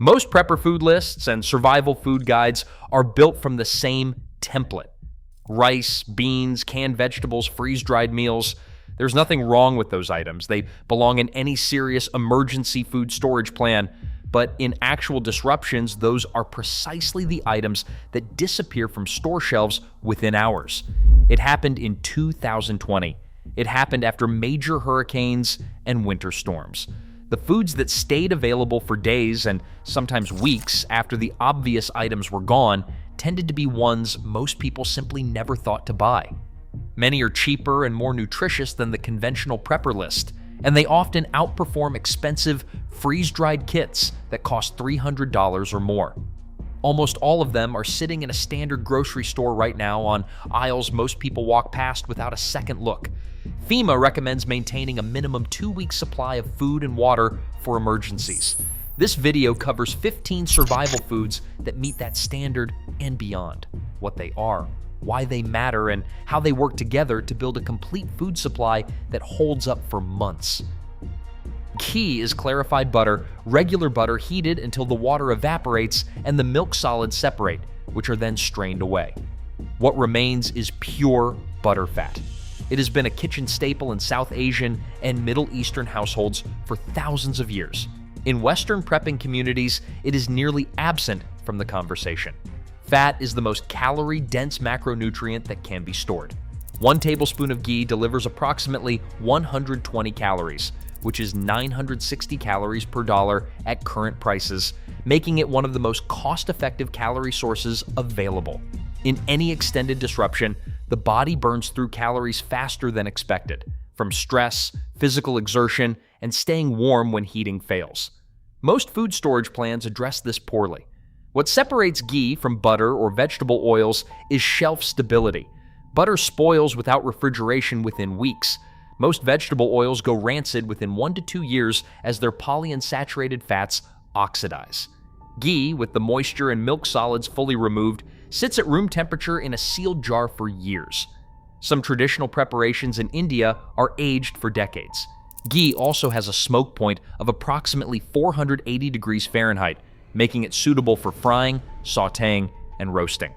Most prepper food lists and survival food guides are built from the same template. Rice, beans, canned vegetables, freeze-dried meals. There's nothing wrong with those items. They belong in any serious emergency food storage plan. But in actual disruptions, those are precisely the items that disappear from store shelves within hours. It happened in 2020. It happened after major hurricanes and winter storms. The foods that stayed available for days and sometimes weeks after the obvious items were gone tended to be ones most people simply never thought to buy. Many are cheaper and more nutritious than the conventional prepper list, and they often outperform expensive freeze-dried kits that cost $300 or more. Almost all of them are sitting in a standard grocery store right now on aisles most people walk past without a second look. FEMA recommends maintaining a minimum 2-week supply of food and water for emergencies. This video covers 15 survival foods that meet that standard and beyond, what they are, why they matter, and how they work together to build a complete food supply that holds up for months. Ghee is clarified butter, regular butter heated until the water evaporates and the milk solids separate, which are then strained away. What remains is pure butter fat. It has been a kitchen staple in South Asian and Middle Eastern households for thousands of years. In Western prepping communities, it is nearly absent from the conversation. Fat is the most calorie-dense macronutrient that can be stored. 1 tablespoon of ghee delivers approximately 120 calories, which is 960 calories per dollar at current prices, making it one of the most cost-effective calorie sources available. In any extended disruption, the body burns through calories faster than expected, from stress, physical exertion, and staying warm when heating fails. Most food storage plans address this poorly. What separates ghee from butter or vegetable oils is shelf stability. Butter spoils without refrigeration within weeks. Most vegetable oils go rancid within 1 to 2 years as their polyunsaturated fats oxidize. Ghee, with the moisture and milk solids fully removed, sits at room temperature in a sealed jar for years. Some traditional preparations in India are aged for decades. Ghee also has a smoke point of approximately 480 degrees Fahrenheit, making it suitable for frying, sautéing, and roasting.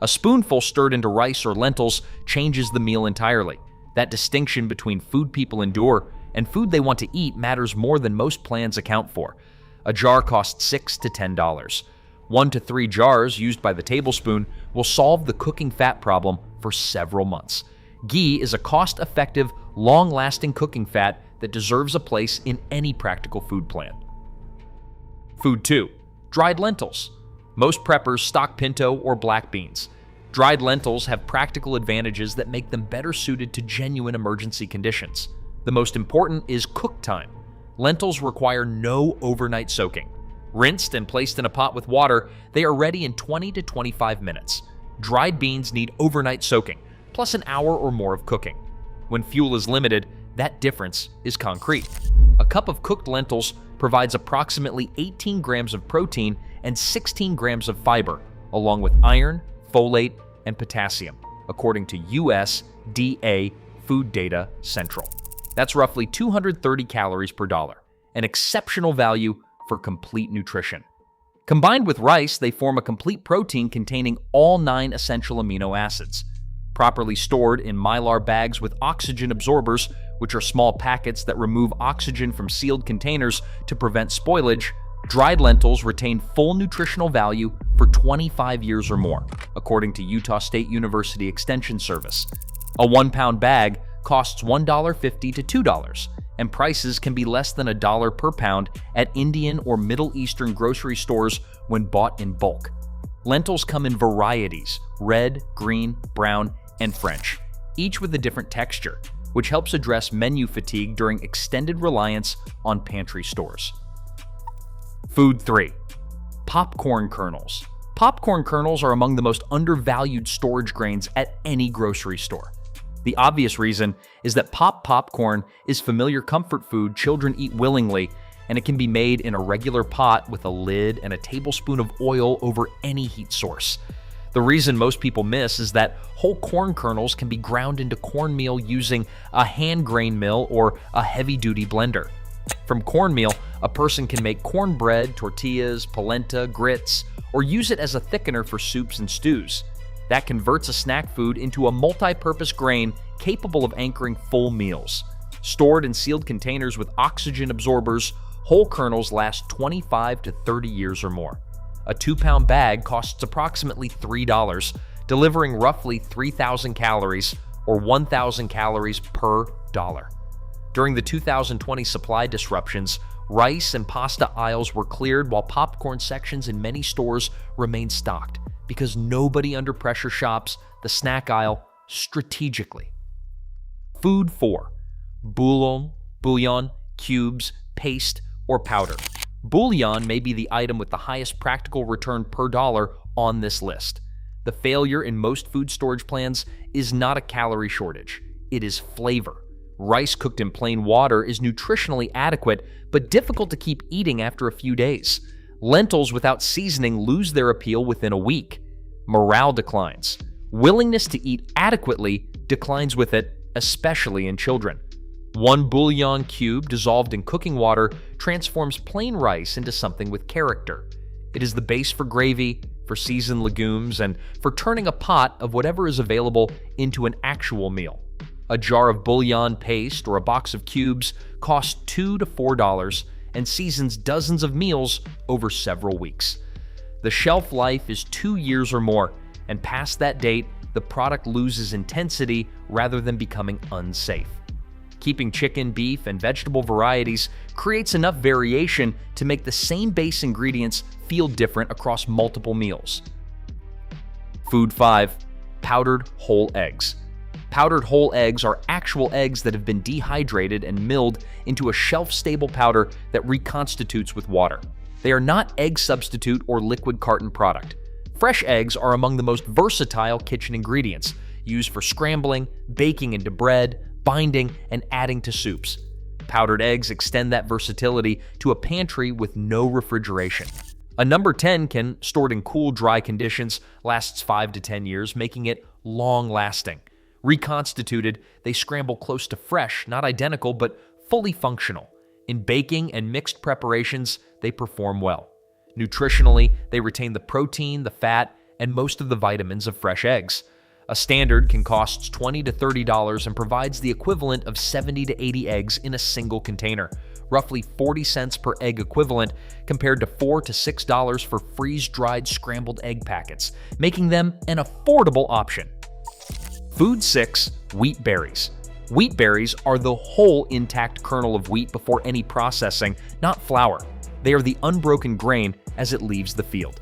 A spoonful stirred into rice or lentils changes the meal entirely. That distinction between food people endure and food they want to eat matters more than most plans account for. A jar costs $6 to $10. 1 to 3 jars used by the tablespoon will solve the cooking fat problem for several months. Ghee is a cost-effective, long-lasting cooking fat that deserves a place in any practical food plan. Food 2. Dried lentils. Most preppers stock pinto or black beans. Dried lentils have practical advantages that make them better suited to genuine emergency conditions. The most important is cook time. Lentils require no overnight soaking. Rinsed and placed in a pot with water, they are ready in 20 to 25 minutes. Dried beans need overnight soaking, plus an hour or more of cooking. When fuel is limited, that difference is concrete. A cup of cooked lentils provides approximately 18 grams of protein and 16 grams of fiber, along with iron, folate, and potassium, according to USDA Food Data Central. That's roughly 230 calories per dollar, an exceptional value for complete nutrition. Combined with rice, they form a complete protein containing all 9 essential amino acids. Properly stored in Mylar bags with oxygen absorbers, which are small packets that remove oxygen from sealed containers to prevent spoilage, dried lentils retain full nutritional value for 25 years or more, according to Utah State University Extension Service. A 1-pound bag costs $1.50 to $2, and prices can be less than $1 per pound at Indian or Middle Eastern grocery stores when bought in bulk. Lentils come in varieties: red, green, brown, and French, each with a different texture, which helps address menu fatigue during extended reliance on pantry stores. Food 3. Popcorn kernels. Popcorn kernels are among the most undervalued storage grains at any grocery store. The obvious reason is that popcorn is familiar comfort food children eat willingly, and it can be made in a regular pot with a lid and a tablespoon of oil over any heat source. The reason most people miss is that whole corn kernels can be ground into cornmeal using a hand grain mill or a heavy-duty blender. From cornmeal, a person can make cornbread, tortillas, polenta, grits, or use it as a thickener for soups and stews. That converts a snack food into a multi-purpose grain capable of anchoring full meals. Stored in sealed containers with oxygen absorbers, whole kernels last 25 to 30 years or more. A 2-pound bag costs approximately $3, delivering roughly 3,000 calories or 1,000 calories per dollar. During the 2020 supply disruptions, rice and pasta aisles were cleared while popcorn sections in many stores remained stocked because nobody under pressure shops the snack aisle strategically. Food 4. Bouillon, cubes, paste, or powder. Bouillon may be the item with the highest practical return per dollar on this list. The failure in most food storage plans is not a calorie shortage, it is flavor. Rice cooked in plain water is nutritionally adequate, but difficult to keep eating after a few days. Lentils without seasoning lose their appeal within a week. Morale declines. Willingness to eat adequately declines with it, especially in children. One bouillon cube dissolved in cooking water transforms plain rice into something with character. It is the base for gravy, for seasoned legumes, and for turning a pot of whatever is available into an actual meal. A jar of bouillon paste or a box of cubes costs $2 to $4 and seasons dozens of meals over several weeks. The shelf life is 2 years or more, and past that date, the product loses intensity rather than becoming unsafe. Keeping chicken, beef, and vegetable varieties creates enough variation to make the same base ingredients feel different across multiple meals. Food 5. Powdered whole eggs. Powdered whole eggs are actual eggs that have been dehydrated and milled into a shelf-stable powder that reconstitutes with water. They are not egg substitute or liquid carton product. Fresh eggs are among the most versatile kitchen ingredients, used for scrambling, baking into bread, binding, and adding to soups. Powdered eggs extend that versatility to a pantry with no refrigeration. A number 10 can, stored in cool, dry conditions, lasts 5 to 10 years, making it long-lasting. Reconstituted, they scramble close to fresh, not identical, but fully functional. In baking and mixed preparations, they perform well. Nutritionally, they retain the protein, the fat, and most of the vitamins of fresh eggs. A standard can cost $20 to $30 and provides the equivalent of 70 to 80 eggs in a single container, roughly 40 cents per egg equivalent compared to $4 to $6 for freeze-dried scrambled egg packets, making them an affordable option. Food 6. Wheat berries. Wheat berries are the whole intact kernel of wheat before any processing, not flour. They are the unbroken grain as it leaves the field.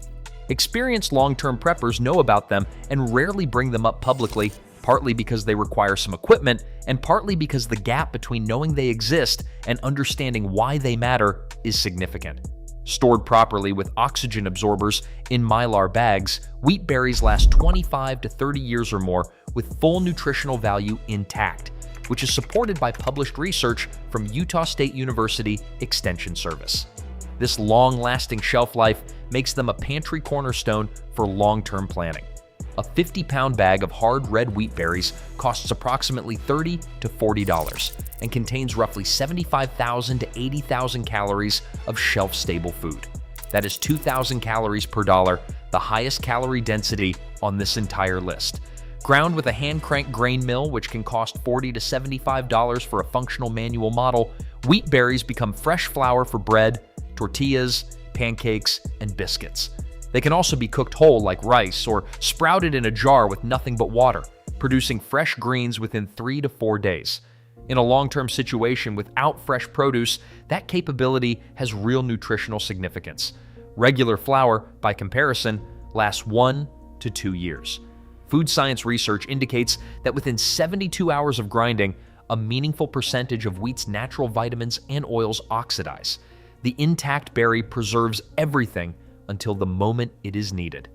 Experienced long-term preppers know about them and rarely bring them up publicly, partly because they require some equipment and partly because the gap between knowing they exist and understanding why they matter is significant. Stored properly with oxygen absorbers in Mylar bags, wheat berries last 25 to 30 years or more with full nutritional value intact, which is supported by published research from Utah State University Extension Service. This long-lasting shelf life makes them a pantry cornerstone for long-term planning. A 50-pound bag of hard red wheat berries costs approximately $30 to $40 and contains roughly 75,000 to 80,000 calories of shelf-stable food. That is 2,000 calories per dollar, the highest calorie density on this entire list. Ground with a hand-crank grain mill, which can cost $40 to $75 for a functional manual model, wheat berries become fresh flour for bread, tortillas, pancakes, and biscuits. They can also be cooked whole like rice or sprouted in a jar with nothing but water, producing fresh greens within 3 to 4 days. In a long-term situation without fresh produce, that capability has real nutritional significance. Regular flour, by comparison, lasts 1 to 2 years. Food science research indicates that within 72 hours of grinding, a meaningful percentage of wheat's natural vitamins and oils oxidize. The intact berry preserves everything until the moment it is needed.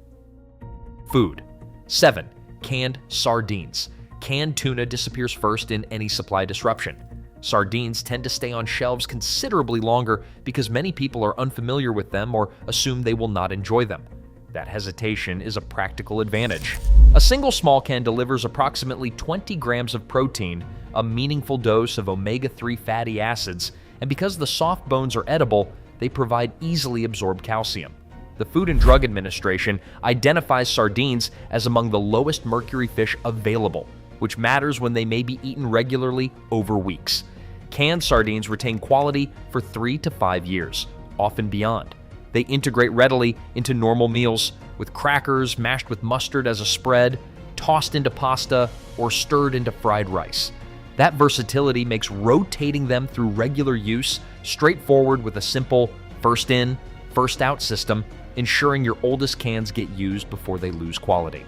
Food. 7. Canned sardines. Canned tuna disappears first in any supply disruption. Sardines tend to stay on shelves considerably longer because many people are unfamiliar with them or assume they will not enjoy them. That hesitation is a practical advantage. A single small can delivers approximately 20 grams of protein, a meaningful dose of omega-3 fatty acids, and because the soft bones are edible, they provide easily absorbed calcium. The Food and Drug Administration identifies sardines as among the lowest mercury fish available, which matters when they may be eaten regularly over weeks. Canned sardines retain quality for 3 to 5 years, often beyond. They integrate readily into normal meals, with crackers mashed with mustard as a spread, tossed into pasta, or stirred into fried rice. That versatility makes rotating them through regular use straightforward with a simple first in, first out system, ensuring your oldest cans get used before they lose quality.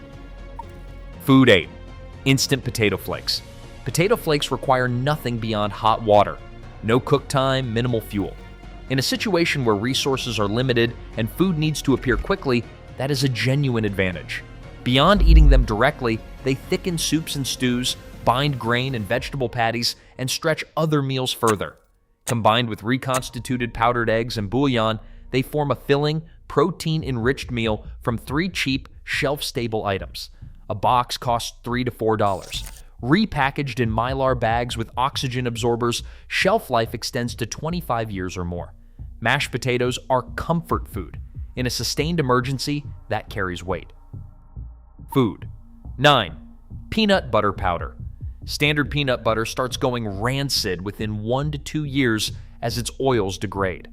Food 8. Instant potato flakes. Potato flakes require nothing beyond hot water. No cook time, minimal fuel. In a situation where resources are limited and food needs to appear quickly, that is a genuine advantage. Beyond eating them directly, they thicken soups and stews, bind grain and vegetable patties, and stretch other meals further. Combined with reconstituted powdered eggs and bouillon, they form a filling, protein-enriched meal from 3 cheap, shelf-stable items. A box costs $3 to $4. Repackaged in Mylar bags with oxygen absorbers, shelf life extends to 25 years or more. Mashed potatoes are comfort food. In a sustained emergency, that carries weight. Food 9. Peanut butter powder. Standard peanut butter starts going rancid within 1 to 2 years as its oils degrade.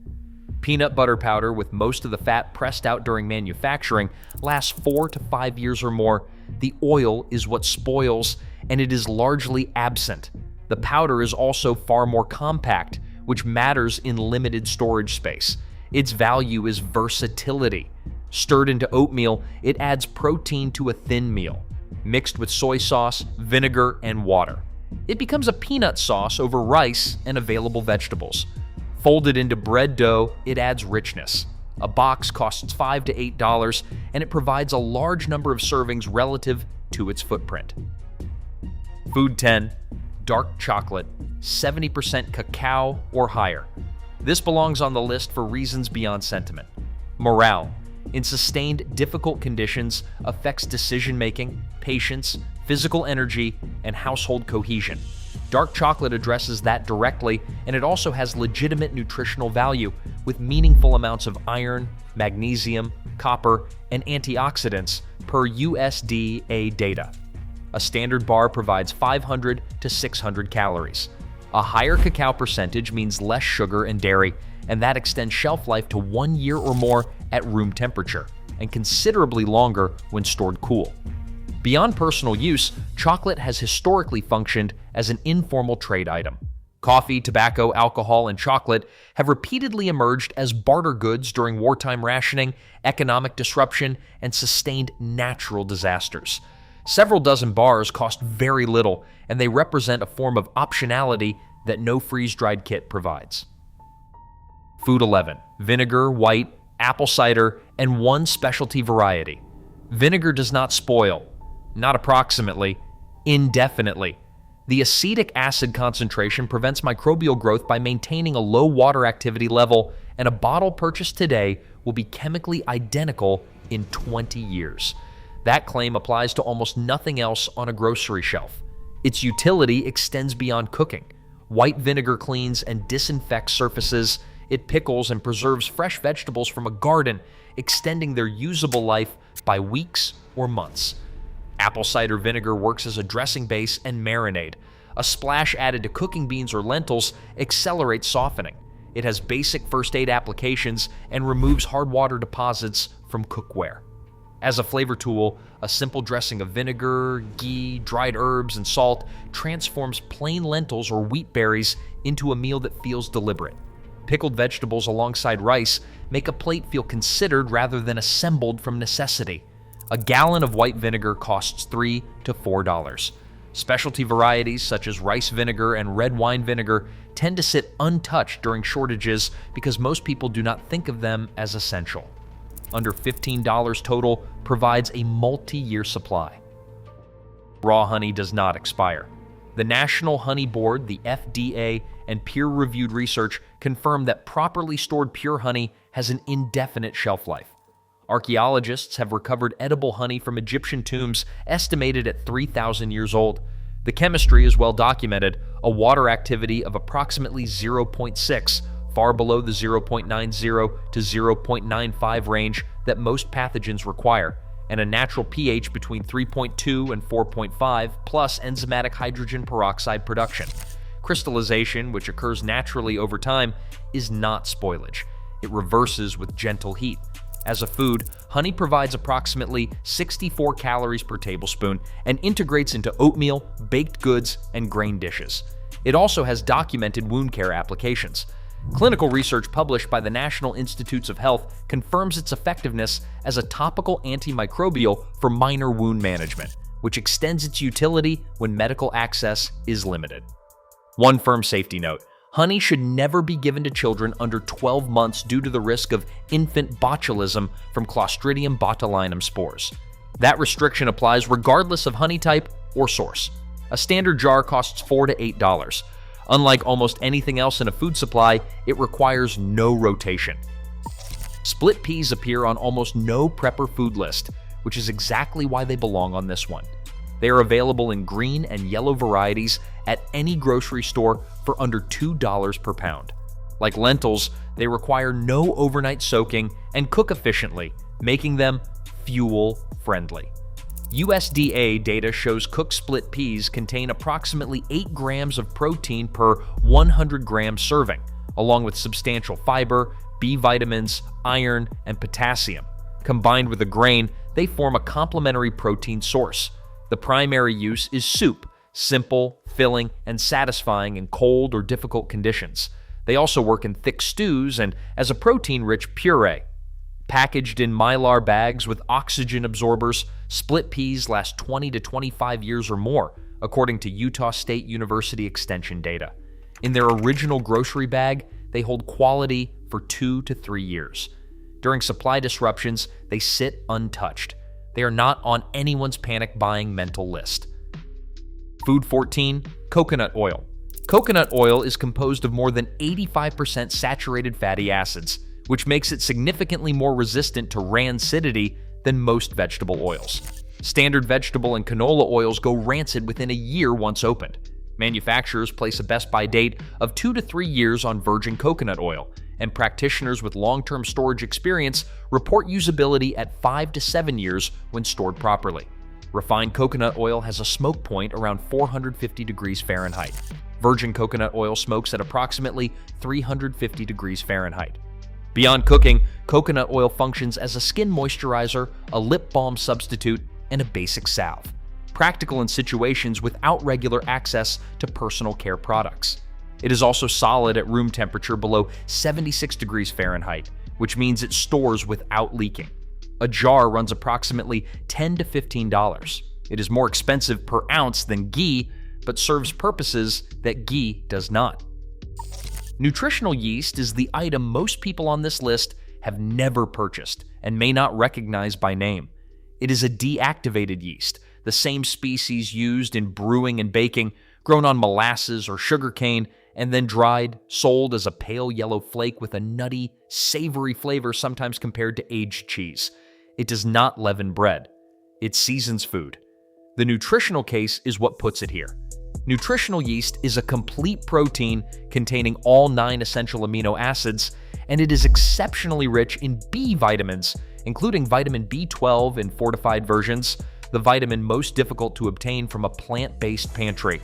Peanut butter powder, with most of the fat pressed out during manufacturing, lasts 4 to 5 years or more. The oil is what spoils, and it is largely absent. The powder is also far more compact, which matters in limited storage space. Its value is versatility. Stirred into oatmeal, it adds protein to a thin meal. Mixed with soy sauce, vinegar, and water, it becomes a peanut sauce over rice and available vegetables. Folded into bread dough, it adds richness. A box costs $5 to $8, and it provides a large number of servings relative to its footprint. Food 10. Dark chocolate, 70% cacao or higher. This belongs on the list for reasons beyond sentiment. Morale, in sustained difficult conditions, affects decision-making, patience, physical energy, and household cohesion. Dark chocolate addresses that directly, and it also has legitimate nutritional value with meaningful amounts of iron, magnesium, copper, and antioxidants per USDA data. A standard bar provides 500 to 600 calories. A higher cacao percentage means less sugar and dairy, and that extends shelf life to 1 year or more at room temperature, and considerably longer when stored cool. Beyond personal use, chocolate has historically functioned as an informal trade item. Coffee, tobacco, alcohol, and chocolate have repeatedly emerged as barter goods during wartime rationing, economic disruption, and sustained natural disasters. Several dozen bars cost very little, and they represent a form of optionality that no freeze-dried kit provides. Food 11. Vinegar, white, apple cider, and 1 specialty variety. Vinegar does not spoil. Not approximately, indefinitely. The acetic acid concentration prevents microbial growth by maintaining a low water activity level, and a bottle purchased today will be chemically identical in 20 years. That claim applies to almost nothing else on a grocery shelf. Its utility extends beyond cooking. White vinegar cleans and disinfects surfaces. It pickles and preserves fresh vegetables from a garden, extending their usable life by weeks or months. Apple cider vinegar works as a dressing base and marinade. A splash added to cooking beans or lentils accelerates softening. It has basic first aid applications and removes hard water deposits from cookware. As a flavor tool, a simple dressing of vinegar, ghee, dried herbs, and salt transforms plain lentils or wheat berries into a meal that feels deliberate. Pickled vegetables alongside rice make a plate feel considered rather than assembled from necessity. A gallon of white vinegar costs $3 to $4. Specialty varieties such as rice vinegar and red wine vinegar tend to sit untouched during shortages because most people do not think of them as essential. Under $15 total provides a multi-year supply. Raw honey does not expire. The National Honey Board, the FDA, and peer-reviewed research confirm that properly stored pure honey has an indefinite shelf life. Archaeologists have recovered edible honey from Egyptian tombs estimated at 3,000 years old. The chemistry is well documented, a water activity of approximately 0.6, far below the 0.90 to 0.95 range that most pathogens require, and a natural pH between 3.2 and 4.5, plus enzymatic hydrogen peroxide production. Crystallization, which occurs naturally over time, is not spoilage. It reverses with gentle heat. As a food, honey provides approximately 64 calories per tablespoon and integrates into oatmeal, baked goods, and grain dishes. It also has documented wound care applications. Clinical research published by the National Institutes of Health confirms its effectiveness as a topical antimicrobial for minor wound management, which extends its utility when medical access is limited. One firm safety note: honey should never be given to children under 12 months due to the risk of infant botulism from Clostridium botulinum spores. That restriction applies regardless of honey type or source. A standard jar costs $4 to $8. Unlike almost anything else in a food supply, it requires no rotation. Split peas appear on almost no prepper food list, which is exactly why they belong on this one. They are available in green and yellow varieties at any grocery store for under $2 per pound. Like lentils, they require no overnight soaking and cook efficiently, making them fuel-friendly. USDA data shows cooked split peas contain approximately 8 grams of protein per 100 gram serving, along with substantial fiber, B vitamins, iron, and potassium. Combined with the grain, they form a complementary protein source. The primary use is soup, simple, filling, and satisfying in cold or difficult conditions. They also work in thick stews and as a protein-rich puree. Packaged in mylar bags with oxygen absorbers, split peas last 20 to 25 years or more, according to Utah State University Extension data. In their original grocery bag, they hold quality for 2 to 3 years. During supply disruptions, they sit untouched. They are not on anyone's panic buying mental list. Food 14, coconut oil. Coconut oil is composed of more than 85% saturated fatty acids, which makes it significantly more resistant to rancidity than most vegetable oils. Standard vegetable and canola oils go rancid within a year once opened. Manufacturers place a best-by date of 2 to 3 years on virgin coconut oil, and practitioners with long-term storage experience report usability at 5 to 7 years when stored properly. Refined coconut oil has a smoke point around 450 degrees Fahrenheit. Virgin coconut oil smokes at approximately 350 degrees Fahrenheit. Beyond cooking, coconut oil functions as a skin moisturizer, a lip balm substitute, and a basic salve. Practical in situations without regular access to personal care products. It is also solid at room temperature below 76 degrees Fahrenheit, which means it stores without leaking. A jar runs approximately $10 to $15. It is more expensive per ounce than ghee, but serves purposes that ghee does not. Nutritional yeast is the item most people on this list have never purchased and may not recognize by name. It is a deactivated yeast, the same species used in brewing and baking, grown on molasses or sugarcane, and then dried, sold as a pale yellow flake with a nutty, savory flavor sometimes compared to aged cheese. It does not leaven bread. It seasons food. The nutritional case is what puts it here. Nutritional yeast is a complete protein containing all 9 essential amino acids, and it is exceptionally rich in B vitamins, including vitamin B12 in fortified versions, the vitamin most difficult to obtain from a plant-based pantry.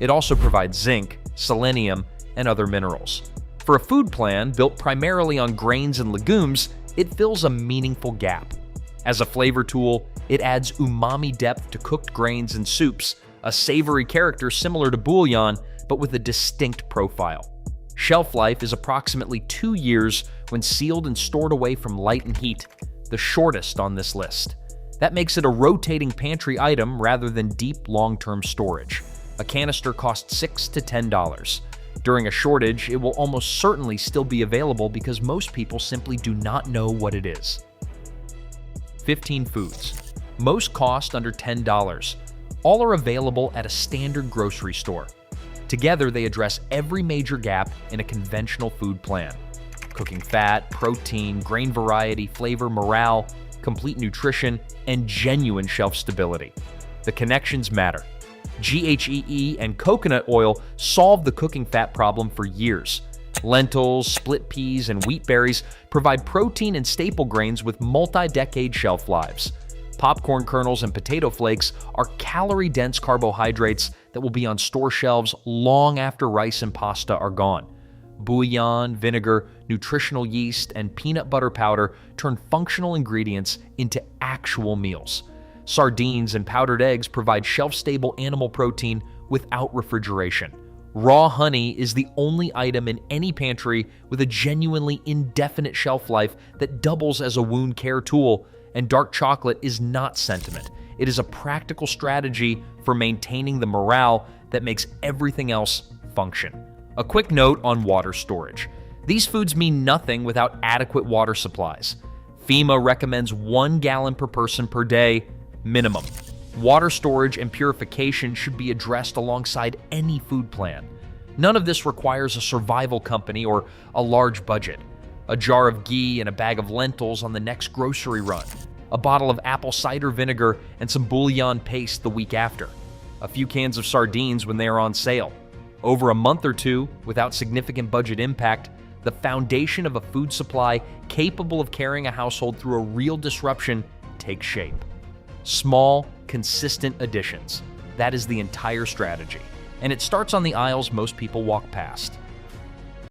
It also provides zinc, selenium, and other minerals. For a food plan built primarily on grains and legumes, it fills a meaningful gap. As a flavor tool, it adds umami depth to cooked grains and soups, a savory character similar to bouillon, but with a distinct profile. Shelf life is approximately 2 years when sealed and stored away from light and heat, the shortest on this list. That makes it a rotating pantry item rather than deep long-term storage. A canister costs $6 to $10. During a shortage, it will almost certainly still be available because most people simply do not know what it is. 15 foods. Most cost under $10. All are available at a standard grocery store. Together, they address every major gap in a conventional food plan. Cooking fat, protein, grain variety, flavor, morale, complete nutrition, and genuine shelf stability. The connections matter. GHEE and coconut oil solve the cooking fat problem for years. Lentils, split peas, and wheat berries provide protein and staple grains with multi-decade shelf lives. Popcorn kernels and potato flakes are calorie-dense carbohydrates that will be on store shelves long after rice and pasta are gone. Bouillon, vinegar, nutritional yeast, and peanut butter powder turn functional ingredients into actual meals. Sardines and powdered eggs provide shelf-stable animal protein without refrigeration. Raw honey is the only item in any pantry with a genuinely indefinite shelf life that doubles as a wound care tool, and dark chocolate is not sentiment. It is a practical strategy for maintaining the morale that makes everything else function. A quick note on water storage. These foods mean nothing without adequate water supplies. FEMA recommends 1 gallon per person per day, minimum. Water storage and purification should be addressed alongside any food plan. None of this requires a survival company or a large budget. A jar of ghee and a bag of lentils on the next grocery run. A bottle of apple cider vinegar and some bouillon paste the week after. A few cans of sardines when they are on sale. Over a month or two, without significant budget impact, the foundation of a food supply capable of carrying a household through a real disruption takes shape. Small, consistent additions. That is the entire strategy. And it starts on the aisles most people walk past.